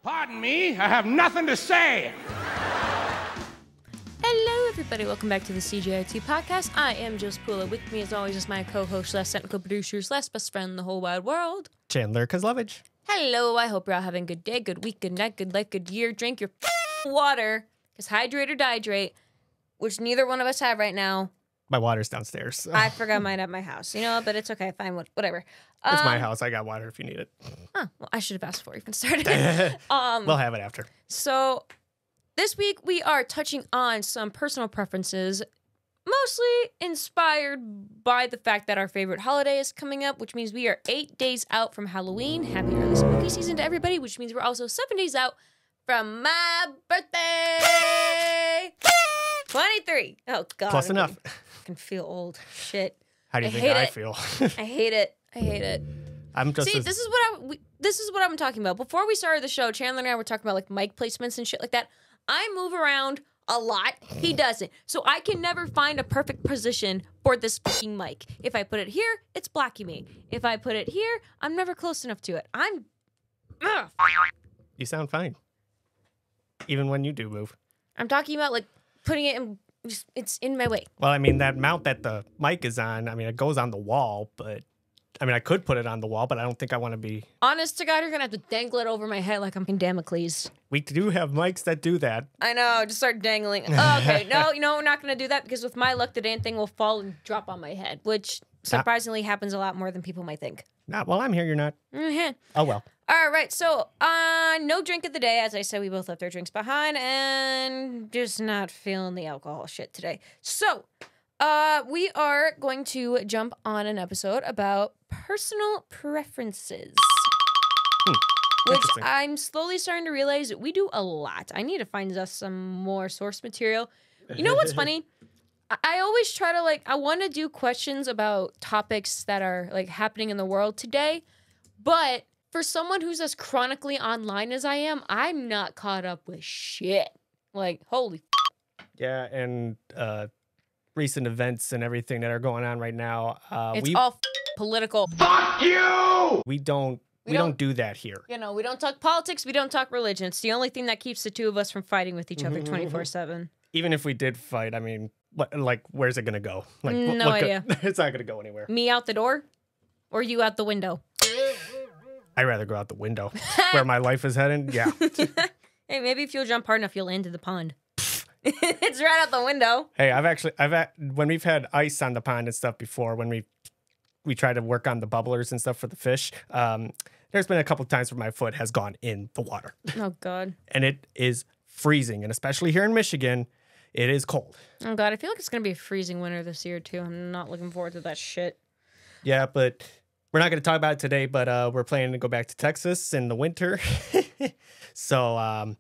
Pardon me, I have nothing to say. Hello, everybody. Welcome back to the CJIT podcast. I am Jill Spula. With me, as always, is my co-host, / technical producer, / best friend in the whole wide world, Chandler Kozlovich. Hello. I hope you're all having a good day, good week, good night, good life, good year. Drink your water, because hydrate or dihydrate, which neither one of us have right now. My water's downstairs. I forgot mine at my house, but it's okay. Fine, whatever. It's my house. I got water if you need it. Oh, well, I should have asked before you even started. We'll have it after. So this week we are touching on some personal preferences, mostly inspired by the fact that our favorite holiday is coming up, which means we are 8 days out from Halloween. Happy early spooky season to everybody, which means we're also 7 days out from my birthday. 23. Oh, God. Close enough. I can feel old. Shit. How do you think I feel? I hate it. I hate it. I'm just See, this is what I'm talking about. Before we started the show, Chandler and I were talking about like mic placements and shit like that. I move around a lot. He doesn't. So I can never find a perfect position for this fucking mic. If I put it here, it's blocking me. If I put it here, I'm never close enough to it. You sound fine. Even when you do move. I'm talking about like putting it in. It's in my way. Well, I mean, that mount that the mic is on, I mean, it goes on the wall, but I mean, I could put it on the wall, but I don't think I want to be. Honest to God, you're going to have to dangle it over my head like I'm in Damocles. We do have mics that do that. I know. Just start dangling. Oh, okay. No, we're not going to do that because with my luck, the damn thing will fall and drop on my head, which surprisingly happens a lot more than people might think. Not while I'm here, you're not. Mm-hmm. Oh, well. All right. So, no drink of the day. As I said, we both left our drinks behind and just not feeling the alcohol shit today. So, we are going to jump on an episode about personal preferences. Which I'm slowly starting to realize that we do a lot. I need to find us some more source material. You know what's funny? I always try to I want to do questions about topics that are happening in the world today. But for someone who's as chronically online as I am, I'm not caught up with shit. Holy. Yeah, and recent events and everything that are going on right now. It's all political. Fuck you! We don't do that here. We don't talk politics. We don't talk religion. It's the only thing that keeps the two of us from fighting with each other 24/7. Even if we did fight, I mean, where's it gonna go? No idea. It's not gonna go anywhere. Me out the door, or you out the window? I'd rather go out the window. Where my life is heading, yeah. Hey, maybe if you'll jump hard enough, you'll land in the pond. It's right out the window. Hey, when we've had ice on the pond and stuff before, when we try to work on the bubblers and stuff for the fish, there's been a couple times where my foot has gone in the water. Oh, God. And it is freezing. And especially here in Michigan, it is cold. Oh, God. I feel like it's going to be a freezing winter this year, too. I'm not looking forward to that shit. Yeah, but we're not going to talk about it today, but we're planning to go back to Texas in the winter. So,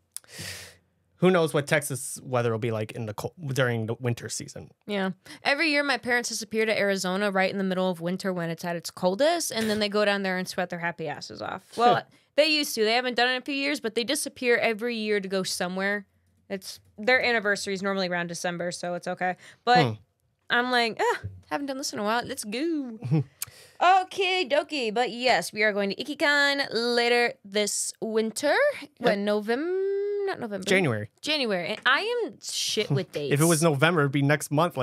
who knows what Texas weather will be like during the winter season. Yeah. Every year, my parents disappear to Arizona right in the middle of winter when it's at its coldest, and then they go down there and sweat their happy asses off. Well, they used to. They haven't done it in a few years, but they disappear every year to go somewhere. Their anniversary is normally around December, so it's okay. But I'm haven't done this in a while. Let's go. Okay, dokie. But yes, we are going to IkiCon later this winter. When Not November. January. And I am shit with dates. If it was November, it'd be next month.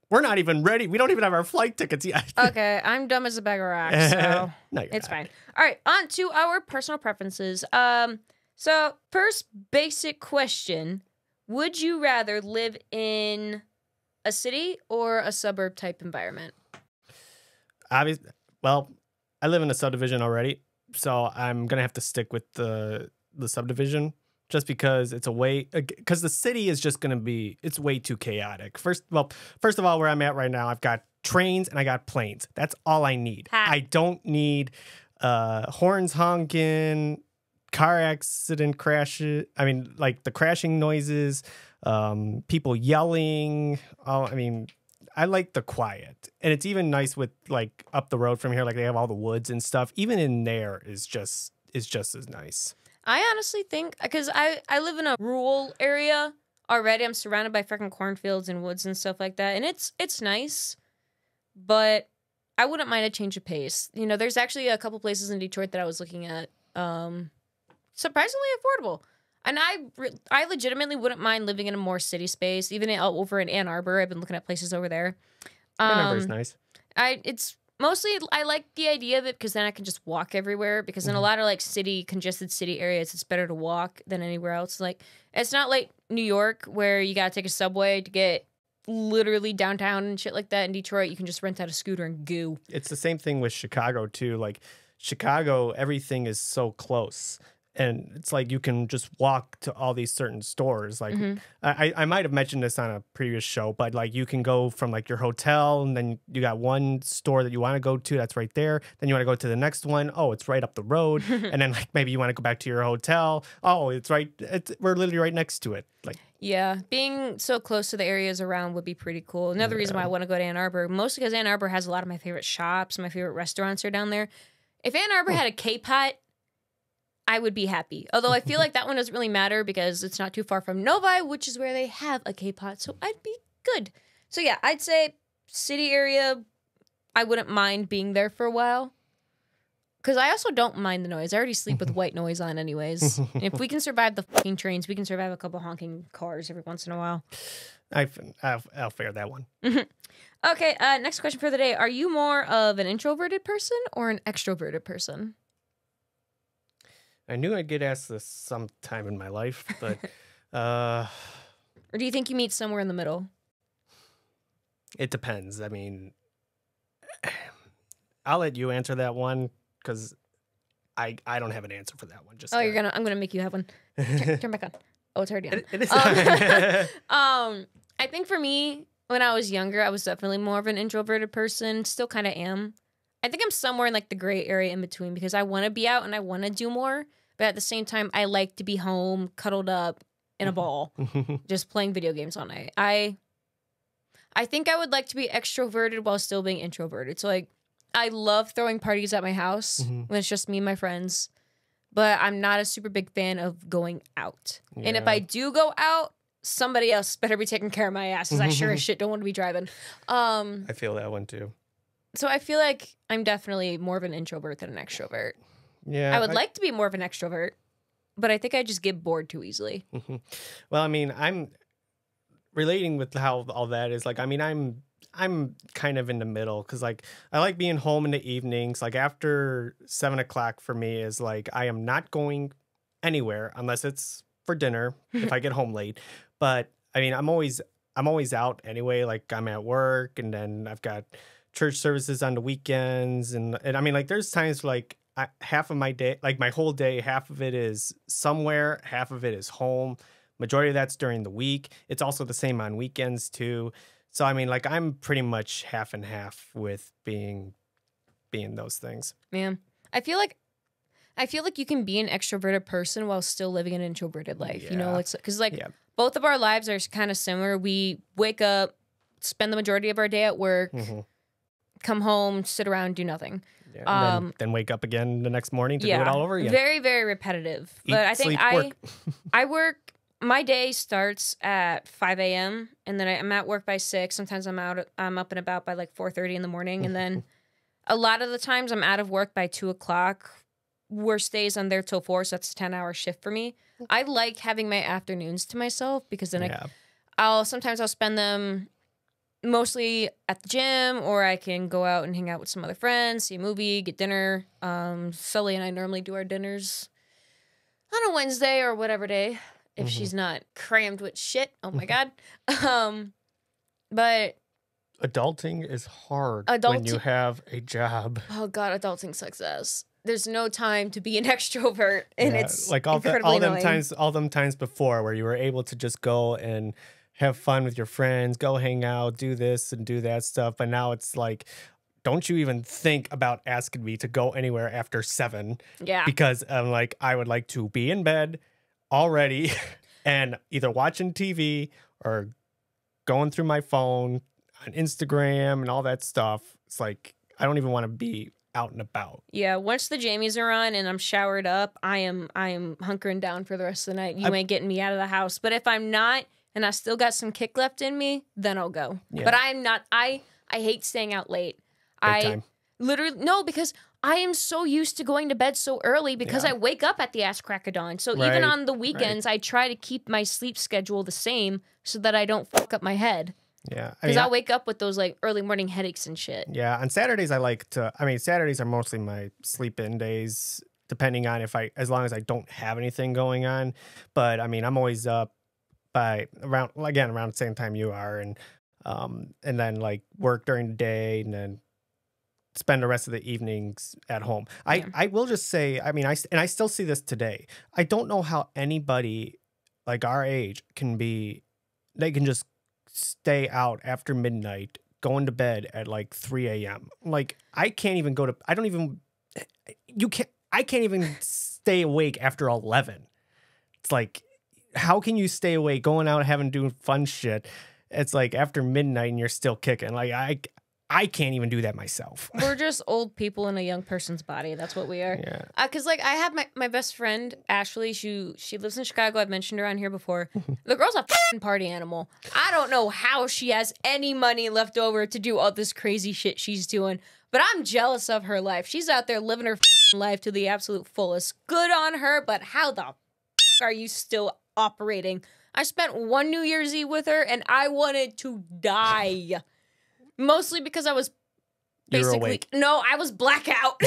We're not even ready. We don't even have our flight tickets yet. Okay, I'm dumb as a bag of rocks, so no, it's fine. All right, on to our personal preferences. So first basic question. Would you rather live in a city or a suburb type environment? Well, I live in a subdivision already, so I'm going to have to stick with the subdivision just because because the city is just going to be, it's way too chaotic. First of all, where I'm at right now, I've got trains and I got planes. That's all I need. I don't need horns honking, car accident crashes. I mean, the crashing noises, people yelling. I like the quiet. And it's even nice with up the road from here, they have all the woods and stuff. Even in there is just as nice. I honestly think, because I live in a rural area already. I'm surrounded by freaking cornfields and woods and stuff like that. And it's nice, but I wouldn't mind a change of pace. There's actually a couple places in Detroit that I was looking at surprisingly affordable. And I legitimately wouldn't mind living in a more city space, even over in Ann Arbor. I've been looking at places over there. Ann Arbor's nice. It's mostly, I like the idea of it because then I can just walk everywhere. Because in a lot of like congested city areas, it's better to walk than anywhere else. Like, it's not like New York where you gotta take a subway to get literally downtown and shit like that. In Detroit, you can just rent out a scooter and go. It's the same thing with Chicago too. Like Chicago, everything is so close. And it's like you can just walk to all these certain stores. Like I might have mentioned this on a previous show, but like you can go from like your hotel and then you got one store that you want to go to that's right there. Then you want to go to the next one. Oh, it's right up the road. And then like maybe you want to go back to your hotel. Oh, we're literally right next to it. Like yeah, being so close to the areas around would be pretty cool. Another reason why I want to go to Ann Arbor, mostly because Ann Arbor has a lot of my favorite shops, my favorite restaurants are down there. If Ann Arbor had a K-Pot, I would be happy. Although I feel like that one doesn't really matter because it's not too far from Novi, which is where they have a K-Pot. So I'd be good. So yeah, I'd say city area, I wouldn't mind being there for a while. Because I also don't mind the noise. I already sleep with white noise on anyways. And if we can survive the fucking trains, we can survive a couple honking cars every once in a while. I'll figure that one. Okay, next question for the day. Are you more of an introverted person or an extroverted person? I knew I'd get asked this sometime in my life, but... Or do you think you meet somewhere in the middle? It depends. I mean, I'll let you answer that one because I don't have an answer for that one. Just I'm gonna make you have one. Turn back on. Oh, it's already on. It is. I think for me, when I was younger, I was definitely more of an introverted person. Still kind of am. I think I'm somewhere in like the gray area in between because I want to be out and I want to do more. But at the same time, I like to be home, cuddled up in a ball, just playing video games all night. I think I would like to be extroverted while still being introverted. So like, I love throwing parties at my house when it's just me and my friends. But I'm not a super big fan of going out. Yeah. And if I do go out, somebody else better be taking care of my ass because I sure as shit don't want to be driving. I feel that one too. So I feel like I'm definitely more of an introvert than an extrovert. Yeah, I would like to be more of an extrovert, but I think I just get bored too easily. Well, I mean, I'm relating with how all that is. Like, I mean, I'm kind of in the middle because, like, I like being home in the evenings. Like, after 7 o'clock for me is like I am not going anywhere unless it's for dinner if I get home late. But I mean, I'm always out anyway. Like, I'm at work, and then I've got church services on the weekends, and I mean, like, there's times like half of my day, like my whole day, half of it is somewhere, half of it is home. Majority of that's during the week. It's also the same on weekends too. So I mean, like, I'm pretty much half and half with being those things. Man, I feel like you can be an extroverted person while still living an introverted life. Yeah. You know, it's because like both of our lives are kind of similar. We wake up, spend the majority of our day at work. Come home, sit around, do nothing. Yeah, and then wake up again the next morning to do it all over again. Very, very repetitive. Eat, but I think sleep, work. I work, my day starts at 5 a.m. and then I'm at work by 6. Sometimes I'm up and about by like 4:30 in the morning. And then a lot of the times I'm out of work by 2 o'clock. Worst days I'm there till 4, so that's a 10-hour shift for me. I like having my afternoons to myself because then I'll spend them mostly at the gym, or I can go out and hang out with some other friends, see a movie, get dinner. Sully and I normally do our dinners on a Wednesday or whatever day if she's not crammed with shit. Oh my God. But adulting is hard when you have a job. Oh God, adulting sucks ass. There's no time to be an extrovert, and it's like all them times before where you were able to just go and have fun with your friends, go hang out, do this and do that stuff. But now it's like, don't you even think about asking me to go anywhere after 7. Yeah. Because I'm like, I would like to be in bed already and either watching TV or going through my phone on Instagram and all that stuff. It's like, I don't even want to be out and about. Yeah, once the jammies are on and I'm showered up, I am hunkering down for the rest of the night. You ain't getting me out of the house. But if I'm not, and I still got some kick left in me, then I'll go. Yeah. But I'm not. I hate staying out late. Big time. Literally, no, because I am so used to going to bed so early because I wake up at the ass crack of dawn. So even on the weekends, I try to keep my sleep schedule the same so that I don't fuck up my head. Yeah. Because I'll wake up with those like early morning headaches and shit. Yeah. On Saturdays, Saturdays are mostly my sleep in days, depending on as long as I don't have anything going on. But I mean, I'm always up by around the same time you are. And then like work during the day and then spend the rest of the evenings at home. I will just say, I mean, I still see this today. I don't know how anybody like our age they can just stay out after midnight, going to bed at like 3 a.m. Like I can't even stay awake after 11. It's like, how can you stay awake going out having doing fun shit? It's like after midnight and you're still kicking. Like I can't even do that myself. We're just old people in a young person's body. That's what we are. Yeah. Because like I have my best friend Ashley. She lives in Chicago. I've mentioned her on here before. The girl's a fucking party animal. I don't know how she has any money left over to do all this crazy shit she's doing, but I'm jealous of her life. She's out there living her life to the absolute fullest. Good on her, but how the are you still operating? I spent one New Year's Eve with her, and I wanted to die. Mostly because I was basically... No, I was blackout.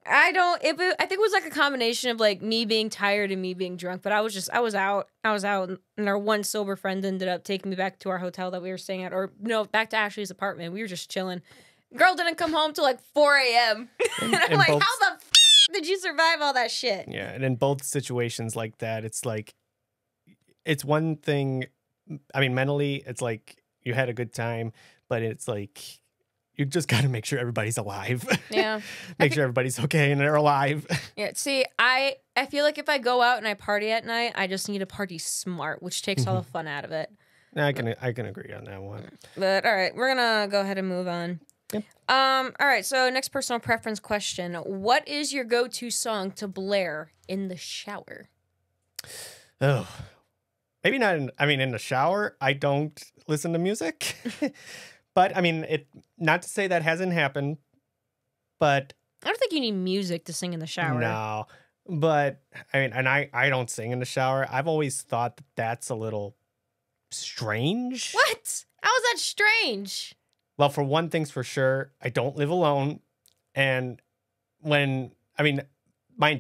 I think it was like a combination of like me being tired and me being drunk, but I was out, and our one sober friend ended up taking me back to our hotel that we were staying at, or no, back to Ashley's apartment. We were just chilling. Girl didn't come home till like 4 a.m. And I'm like, how the did you survive all that shit? Yeah, and in both situations like that, it's like, it's one thing... I mean, mentally, it's like you had a good time, but it's like you just got to make sure everybody's alive. Yeah. Make sure everybody's okay and they're alive. Yeah. See, I feel like if I go out and I party at night, I just need to party smart, which takes all the fun out of it. I can agree on that one. But all right, we're gonna go ahead and move on. Yep. All right. So next personal preference question: what is your go-to song to blare in the shower? Oh. Maybe not in the shower, I don't listen to music. But I mean, not to say that hasn't happened, but I don't think you need music to sing in the shower. No. But I mean, and I don't sing in the shower. I've always thought that's a little strange. What? How is that strange? Well, for one thing's for sure, I don't live alone. And mind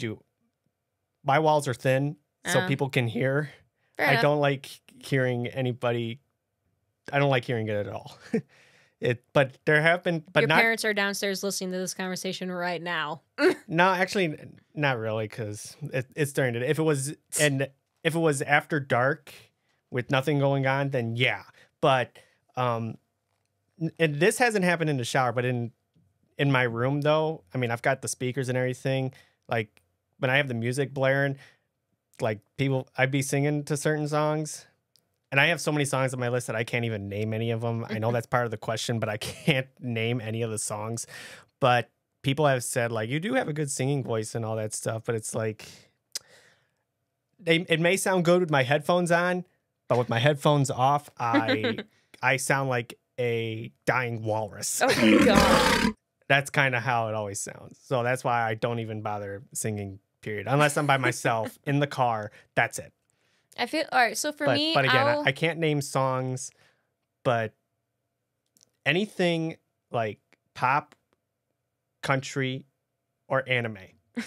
you, my walls are thin, so people can hear. I don't like hearing anybody. I don't like hearing it at all. But there have been. But your parents are downstairs listening to this conversation right now. No, actually, not really, because it's during the day. If it was after dark with nothing going on, then yeah. But and this hasn't happened in the shower, but in my room though. I mean, I've got the speakers and everything. Like when I have the music blaring. Like I'd be singing to certain songs, and I have so many songs on my list that I can't even name any of them. I know that's part of the question, but I can't name any of the songs. But people have said like, you do have a good singing voice and all that stuff, but it's like, it may sound good with my headphones on, but with my headphones off, I sound like a dying walrus. Oh my God. That's kind of how it always sounds. So that's why I don't even bother singing. Period. Unless I'm by myself in the car, that's it. I feel all right. So for me, but again, I can't name songs, but anything like pop, country, or anime,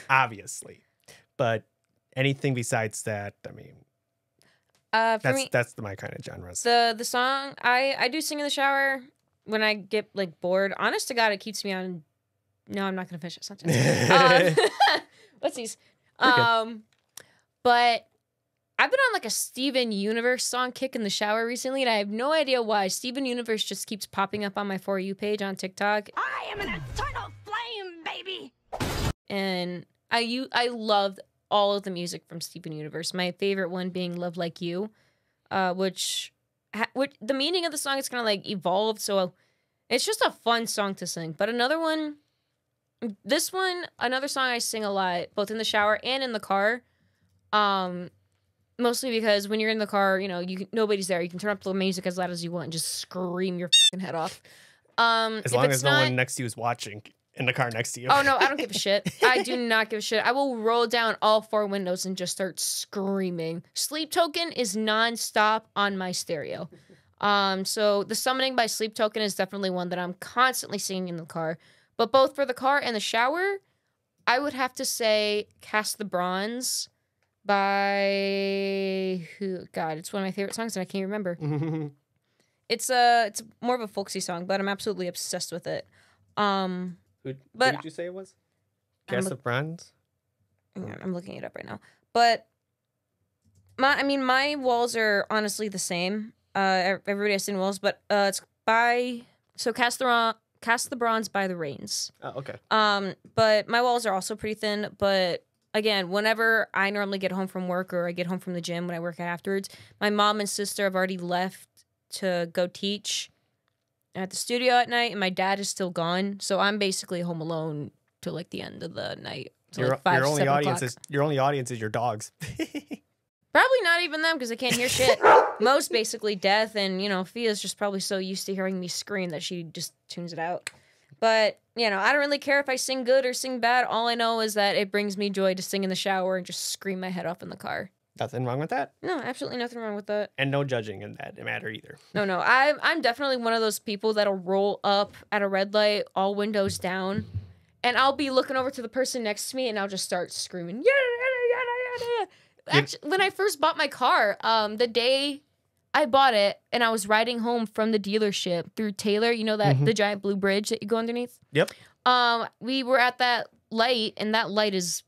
obviously. But anything besides that, I mean, that's my kind of genres. The song I do sing in the shower when I get like bored. Honest to God, it keeps me on. No, I'm not gonna finish this sentence. What's these? But I've been on like a Steven Universe song kick in the shower recently, and I have no idea why. Steven Universe just keeps popping up on my For You page on TikTok. I am an eternal flame, baby. And I loved all of the music from Steven Universe. My favorite one being Love Like You, which the meaning of the song is kind of like evolved, so it's just a fun song to sing. But another song I sing a lot, both in the shower and in the car. Mostly because when you're in the car, nobody's there. You can turn up the music as loud as you want and just scream your fucking head off. As if long it's as no not, one next to you is watching in the car next to you. Oh no, I don't give a shit. I do not give a shit. I will roll down all 4 windows and just start screaming. Sleep Token is nonstop on my stereo. So the Summoning by Sleep Token is definitely one that I'm constantly singing in the car. But both for the car and the shower, I would have to say Cast the Bronze by who? God, it's one of my favorite songs and I can't remember. It's more of a folksy song, but I'm absolutely obsessed with it. Who did you say it was? Cast of Bronze? I'm looking it up right now. But my walls are honestly the same. Everybody has seen walls, but it's by Cast the Bronze by the Rains. Oh, okay. But my walls are also pretty thin, but again, whenever I normally get home from work or I get home from the gym when I work out afterwards, my mom and sister have already left to go teach at the studio at night, and my dad is still gone, so I'm basically home alone till like the end of the night. So Your, like 5, your only 7 audience o'clock. is your only audience is your dogs. Probably not even them because they can't hear shit. Most basically deaf, and Fia's just probably so used to hearing me scream that she just tunes it out. But I don't really care if I sing good or sing bad. All I know is that it brings me joy to sing in the shower and just scream my head off in the car. Nothing wrong with that. No, absolutely nothing wrong with that. And no judging in that matter either. No, I'm definitely one of those people that'll roll up at a red light, all windows down, and I'll be looking over to the person next to me, and I'll just start screaming, yada, yada, yada, yada. Actually, when I first bought my car, the day I bought it, and I was riding home from the dealership through Taylor, the giant blue bridge that you go underneath? Yep. We were at that light, and that light is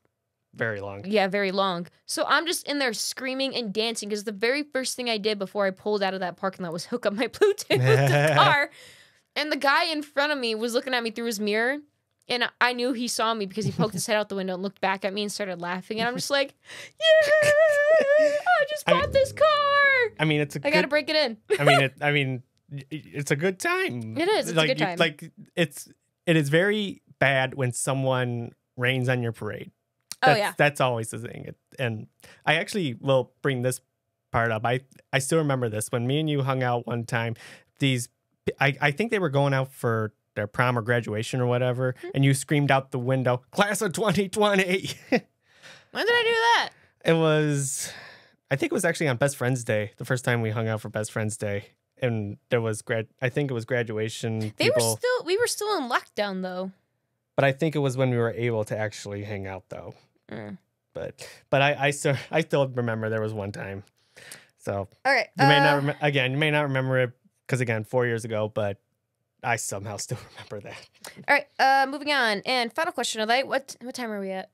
very long. Yeah, very long. So I'm just in there screaming and dancing because the very first thing I did before I pulled out of that parking lot was hook up my Bluetooth with the car. And the guy in front of me was looking at me through his mirror. And I knew he saw me because he poked his head out the window and looked back at me and started laughing. And I'm just like, yeah, I just bought this car. I mean, I gotta break it in. It's a good time. It is. It's a good time. It is very bad when someone rains on your parade. That's always the thing. And I actually will bring this part up. I still remember this when me and you hung out one time. I think they were going out for their prom or graduation or whatever, and you screamed out the window, "Class of 2020." When did I do that? I think it was actually on Best Friends Day, the first time we hung out for Best Friends Day. And there was I think it was graduation. We were still in lockdown though. But I think it was when we were able to actually hang out though. But I still remember there was one time. So all right, you may not remember it because again 4 years ago, but I somehow still remember that. All right, moving on. And final question of the night. What time are we at?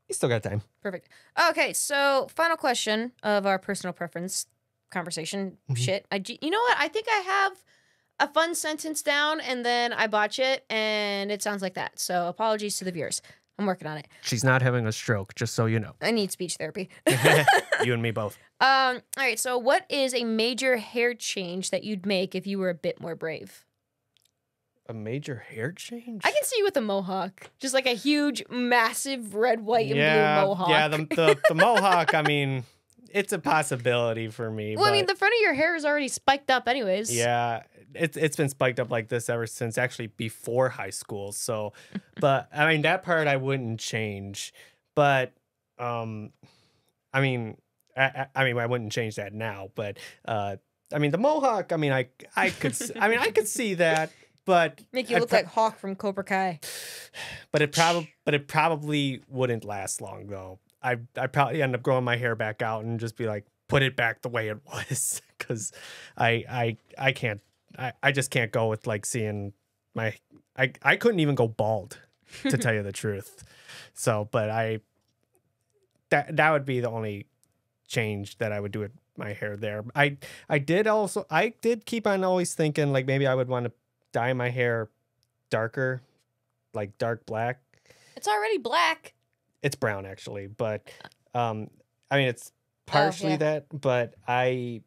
You still got time. Perfect. Okay, so final question of our personal preference conversation shit. You know what? I think I have a fun sentence down, and then I botch it, and it sounds like that. So apologies to the viewers. I'm working on it. She's not having a stroke, just so you know. I need speech therapy. You and me both. All right, so what is a major hair change that you'd make if you were a bit more brave? A major hair change? I can see you with a mohawk. Just like a huge, massive red, white, and blue mohawk. Yeah, the mohawk, I mean, it's a possibility for me. Well, I mean, the front of your hair is already spiked up anyways. Yeah, it's been spiked up like this ever since actually before high school. So, but, I mean, that part I wouldn't change. But, I wouldn't change that now. But, the mohawk, I could see that. But make you look like Hawk from Cobra Kai. But it probably wouldn't last long though. I'd probably end up growing my hair back out and just be like, put it back the way it was, because I just can't go with like seeing my I couldn't even go bald, to tell you the truth. So, but that would be the only change that I would do with my hair there. I did keep on always thinking like maybe I would want to dye my hair darker, like dark black. It's already black. It's brown actually, but it's partially that. But I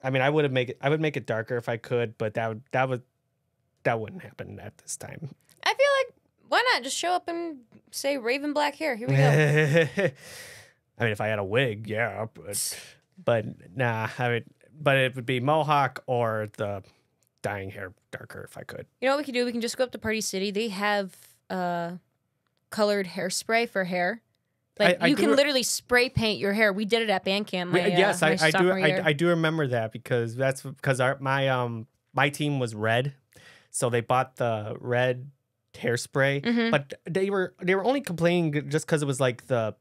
would make it darker if I could, but that wouldn't happen at this time. I feel like why not just show up and say raven black hair? Here we go. If I had a wig, yeah, but nah. But it would be mohawk or the dyeing hair darker if I could. You know what we can do? We can just go up to Party City. They have colored hairspray for hair. Like you can literally spray paint your hair. We did it at band camp. Yes, my I do. sophomore year. I do remember that because my team was red, so they bought the red hairspray. Mhm. But they were only complaining just because it was like I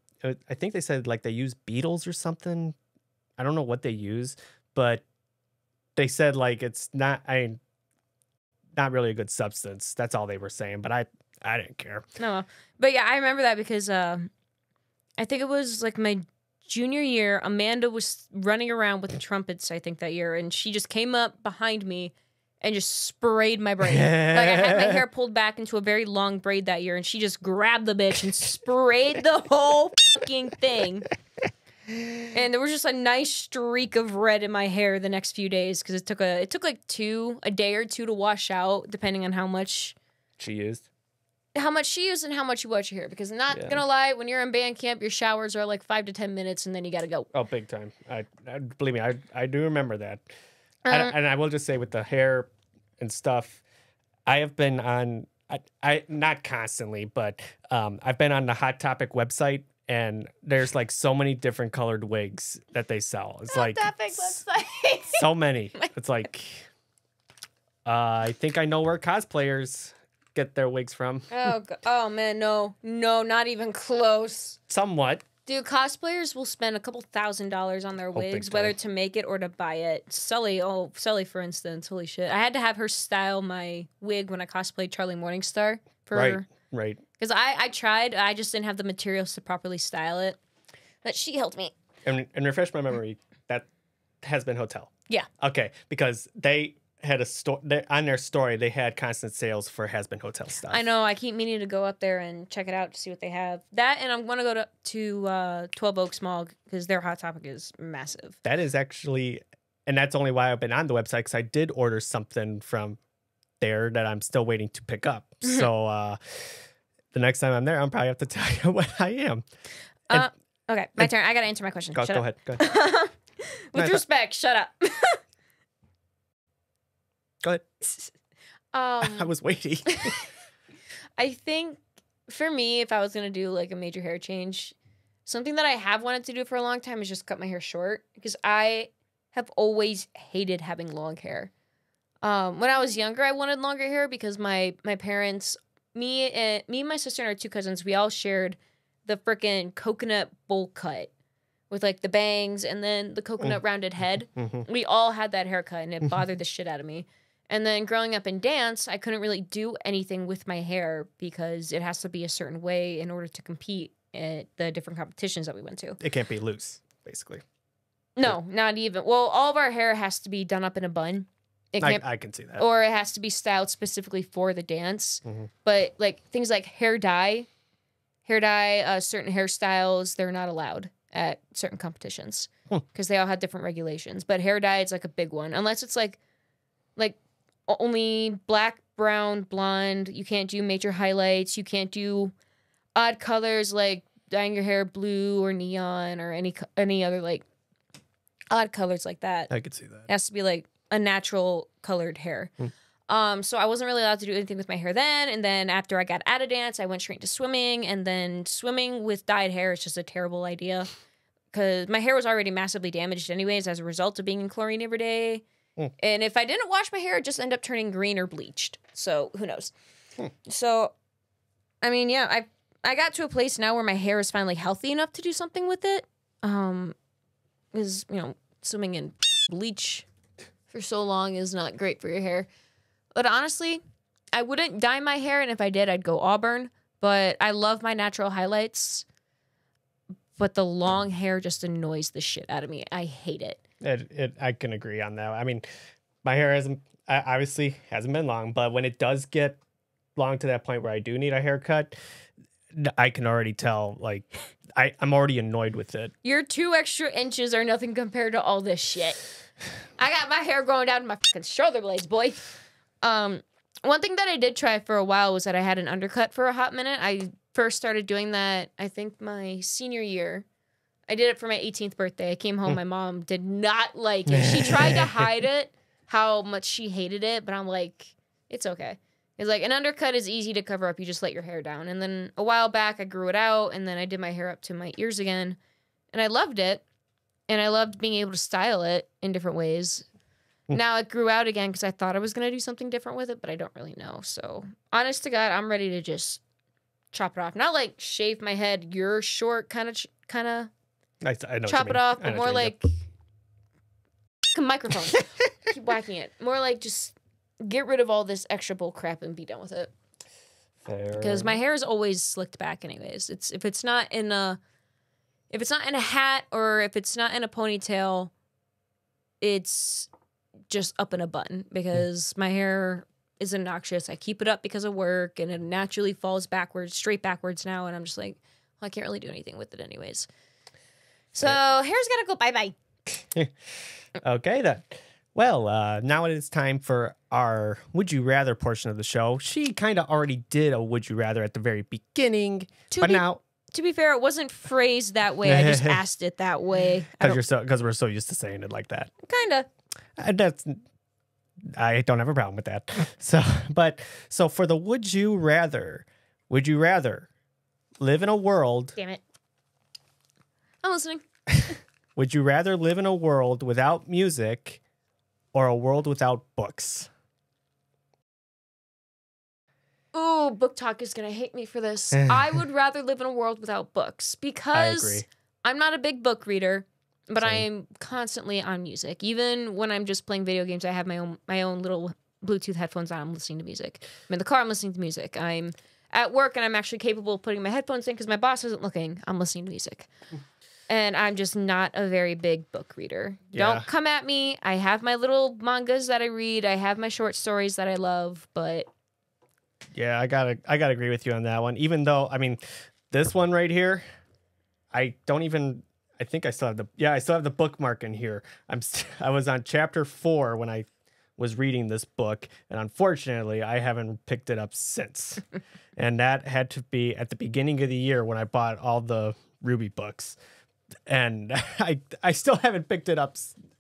think they said like they use beetles or something. I don't know what they use, but they said like it's not really a good substance. That's all they were saying. But I didn't care. No, but yeah, I remember that because I think it was like my junior year. Amanda was running around with the trumpets, I think, that year, and she just came up behind me and just sprayed my braid. Like I had my hair pulled back into a very long braid that year, and she just grabbed the bitch and sprayed the whole fucking thing. And there was just a nice streak of red in my hair the next few days because it took like a day or two to wash out, depending on how much She used. and how much you wash your hair. Because I'm not gonna lie, when you're in band camp, your showers are like 5 to 10 minutes, and then you gotta go. Oh, big time. I believe me, I do remember that. And I will just say with the hair and stuff, I have been on. I not constantly, but I've been on the Hot Topic website, and there's like so many different colored wigs that they sell. It's like website. so many. It's like I think I know where cosplayers get their wigs from. Oh man, no, not even close. Somewhat. Dude, cosplayers will spend a couple $1,000s on their big wigs, time. whether to make it or to buy it. Sully, for instance, holy shit. I had to have her style my wig when I cosplayed Charlie Morningstar. Right. Because I tried, I just didn't have the materials to properly style it. But she helped me. And refresh my memory, that has been Hotel. Yeah. Okay, because they had a store on their story. They had constant sales for Has Been Hotel stuff. I know. I keep meaning to go up there and check it out to see what they have. That, and I'm going to go to 12 Oaks Mall because their Hot Topic is massive. That is actually, and that's only why I've been on the website because I did order something from there that I'm still waiting to pick up. So the next time I'm there, I'll probably have to tell you what I am. Okay, my turn. I got to answer my question. Go Shut up. ahead. Go ahead. With respect, shut up. Go ahead. I was waiting. I think for me, if I was going to do like a major hair change, something that I have wanted to do for a long time is just cut my hair short because I have always hated having long hair. When I was younger, I wanted longer hair because my parents, me and my sister and our two cousins, we all shared the frickin' coconut bowl cut with like the bangs and then the coconut rounded head. Mm-hmm. We all had that haircut and it bothered the shit out of me. And then growing up in dance, I couldn't really do anything with my hair because it has to be a certain way in order to compete at the different competitions that we went to. It can't be loose, basically. No, not even. Well, all of our hair has to be done up in a bun. It can't, I can see that. or it has to be styled specifically for the dance. Mhm. But like things like hair dye, certain hairstyles, they're not allowed at certain competitions because they all have different regulations. But hair dye is like a big one, unless it's like only black, brown, blonde. You can't do major highlights. You can't do odd colors like dyeing your hair blue or neon or any other like odd colors like that. I could see that. It has to be like a natural colored hair. So I wasn't really allowed to do anything with my hair then. And then after I got out of dance, I went straight to swimming. And then swimming with dyed hair is just a terrible idea because my hair was already massively damaged anyways as a result of being in chlorine every day. And if I didn't wash my hair, it'd just end up turning green or bleached. So who knows? So, I mean, yeah, I got to a place now where my hair is finally healthy enough to do something with it. Because, swimming in bleach for so long is not great for your hair. But honestly, I wouldn't dye my hair, and if I did, I'd go auburn. But I love my natural highlights. But the long hair just annoys the shit out of me. I hate it. I can agree on that. I mean, my hair obviously hasn't been long, but when it does get long to that point where I do need a haircut, I can already tell, like, I'm already annoyed with it. Your 2 extra inches are nothing compared to all this shit. I got my hair growing down to my fucking shoulder blades, boy. One thing that I did try for a while was that I had an undercut for a hot minute. I first started doing that, I think, my senior year. I did it for my 18th birthday. I came home. My mom did not like it. She tried to hide it, how much she hated it, but I'm like, it's okay. It's like an undercut is easy to cover up. You just let your hair down. And then a while back, I grew it out, and then I did my hair up to my ears again, and I loved it. And I loved being able to style it in different ways. Now it grew out again because I thought I was going to do something different with it, but I don't really know. So, honest to God, I'm ready to just chop it off. Not like shave my head, you're short, kind of I know chop it off, but more like yep. microphone. Keep whacking it. More like just get rid of all this extra bull crap and be done with it. Because my hair is always slicked back anyways. If it's not in a hat or if it's not in a ponytail, it's just up in a bun because my hair is obnoxious. I keep it up because of work and it naturally falls straight backwards now. And I'm just like, well, I can't really do anything with it anyways. So hair's got to go bye-bye. Okay, then. Well, now it is time for our Would You Rather portion of the show. She kind of already did a Would You Rather at the very beginning. To be fair, it wasn't phrased that way. I just asked it that way. Because we're so used to saying it like that. Kinda. I don't have a problem with that. So for the Would You Rather live in a world? Damn it. I'm listening. Would you rather live in a world without music or a world without books? Ooh, book talk is going to hate me for this. I would rather live in a world without books because I'm not a big book reader, but I'm constantly on music. Even when I'm just playing video games, I have my own little Bluetooth headphones on. I'm listening to music. I'm in the car, I'm listening to music. I'm at work and I'm actually capable of putting my headphones in because my boss isn't looking. I'm listening to music. And I'm just not a very big book reader. Yeah. Don't come at me. I have my little mangas that I read. I have my short stories that I love, but yeah, I gotta agree with you on that one. Even though, I mean, this one right here, I think I still have the bookmark in here. I was on chapter 4 when I was reading this book, and unfortunately, I haven't picked it up since. And that had to be at the beginning of the year when I bought all the Ruby books. And I still haven't picked it up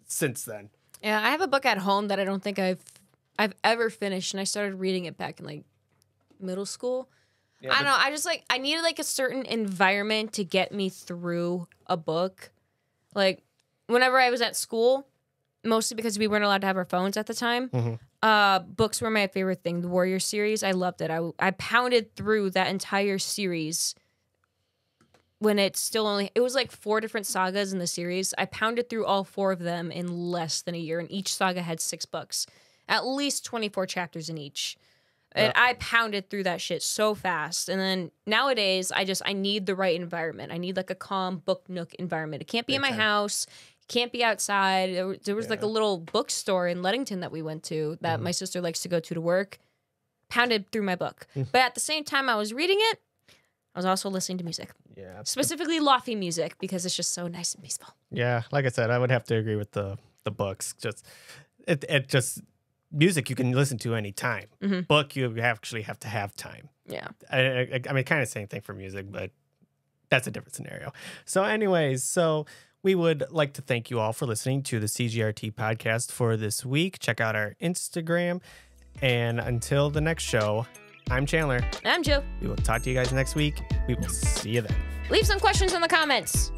since then. Yeah, I have a book at home that I don't think I've ever finished, and I started reading it back in like middle school. Yeah, I don't know. I needed like a certain environment to get me through a book. Like whenever I was at school, mostly because we weren't allowed to have our phones at the time. Books were my favorite thing. The Warrior series, I loved it. I pounded through that entire series. When it was like 4 different sagas in the series. I pounded through all 4 of them in less than a year, and each saga had 6 books, at least 24 chapters in each. And I pounded through that shit so fast. And then nowadays, I need the right environment. I need like a calm book nook environment. It can't be in my house. It can't be outside. There was like a little bookstore in Ludington that we went to that my sister likes to go to work. Pounded through my book. But at the same time I was reading it, I was also listening to music. Yeah. Specifically lofi music because it's just so nice and peaceful. Yeah, like I said, I would have to agree with the books. It just music you can listen to any time. Book you actually have to have time. Yeah. I mean, kind of same thing for music, but that's a different scenario. So anyways, we would like to thank you all for listening to the CGRT podcast for this week. Check out our Instagram. And until the next show, I'm Chandler. I'm Jill. We will talk to you guys next week. We will see you then. Leave some questions in the comments.